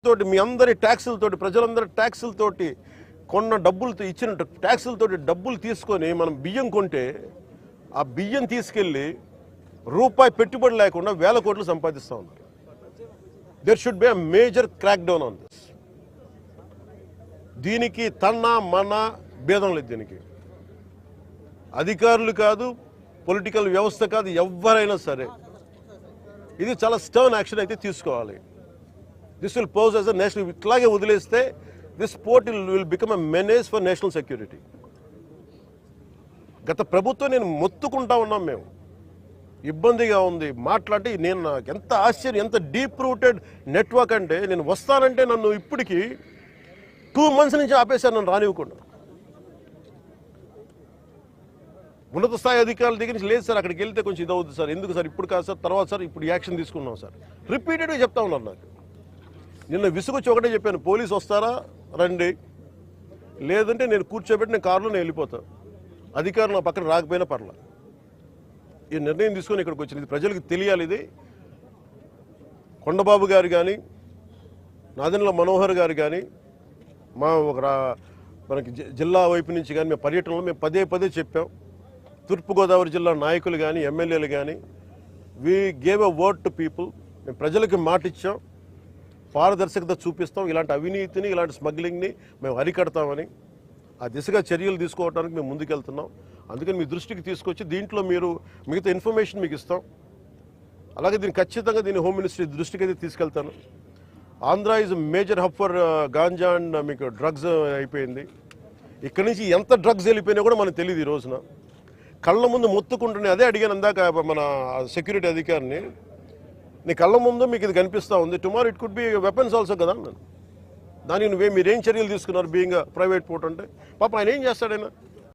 తోటి మీ అందరి ట్యాక్సులతోటి ప్రజలందరి ట్యాక్సులతోటి కొన్న డబ్బులతో ఇచ్చిన ట్యాక్సులతోటి డబ్బులు తీసుకొని మనం బియ్యం కొంటే ఆ బియ్యం తీసుకెళ్ళి రూపాయి పెట్టుబడి లేకుండా వేల కోట్లు సంపాదిస్తూ ఉన్నారు. There should be a major crackdown on this. దీనికి మన భేదం లేదు. దీనికి అధికారులు కాదు, పొలిటికల్ వ్యవస్థ కాదు, ఎవరైనా సరే ఇది చాలా స్టర్న్ యాక్షన్ అయితే తీసుకోవాలి. This will pose as a national. ఇట్లాగే వదిలేస్తే this port will become a menace for national security. గత ప్రభుత్వం నేను మొత్తుకుంటా ఉన్నాం, మేము ఇబ్బందిగా ఉంది మాట్లాడి. నేను నాకు ఎంత ఆశ్చర్యం, ఎంత డీప్ రూటెడ్ నెట్వర్క్ అంటే, నేను వస్తానంటే నన్ను ఇప్పటికీ 2 months నుంచి ఆపేశారు, నన్ను రానివ్వకుండా. ఉన్నత స్థాయి అధికారుల దగ్గర నుంచి లేదు సార్, అక్కడికి వెళ్తే కొంచెం ఇది అవుతుంది సార్, ఎందుకు సార్ ఇప్పుడు కాదు సార్, తర్వాత సార్, ఇప్పుడు యాక్షన్ తీసుకున్నాం సార్, రిపీటెడ్గా చెప్తా ఉన్నారు. నాకు నిన్న విసుగొచ్చి ఒకటే చెప్పాను, పోలీసు వస్తారా రండి, లేదంటే నేను కూర్చోబెట్టి నేను కారులో నేను వెళ్ళిపోతాను, అధికారులు నా పక్కన రాకపోయినా పర్లా. ఈ నిర్ణయం తీసుకొని ఇక్కడికి వచ్చింది. ఇది ప్రజలకు తెలియాలి. ఇది కొండబాబు గారు కానీ, నాదెండ్ల మనోహర్ గారు కానీ, మనకి జిల్లా వైపు నుంచి కానీ మేము పర్యటనలో మేము పదే చెప్పాం. తూర్పుగోదావరి జిల్లా నాయకులు కానీ, ఎమ్మెల్యేలు కానీ, we gave a word to people. మేము ప్రజలకి మాట ఇచ్చాం, పారదర్శకత చూపిస్తాం, ఇలాంటి అవినీతిని, ఇలాంటి స్మగ్లింగ్ని మేము అరికడతామని. ఆ దిశగా చర్యలు తీసుకోవడానికి మేము ముందుకెళ్తున్నాం. అందుకని మీ దృష్టికి తీసుకొచ్చి దీంట్లో మీరు మిగతా ఇన్ఫర్మేషన్ మీకు ఇస్తాం. అలాగే దీన్ని ఖచ్చితంగా హోమ్ మినిస్ట్రీ దృష్టికి అయితే తీసుకెళ్తాను. Andhra is major hub for ganja and మీకు డ్రగ్స్ అయిపోయింది. ఇక్కడి నుంచి ఎంత డ్రగ్స్ వెళ్ళిపోయినా కూడా మనకు తెలియదు. ఈ రోజున కళ్ళ ముందు మొత్తుకుంటున్నా. అదే అడిగాను అందాక మన సెక్యూరిటీ అధికారిని, నీ కళ్ళ ముందు మీకు ఇది కనిపిస్తూ ఉంది, tomorrow it could be weapons also కదా అన్నాను. దానికి మీరేం చర్యలు తీసుకున్నారు బీయింగ్ ప్రైవేట్ పోర్ట్ అంటే? పాప ఆయన ఏం చేస్తాడైనా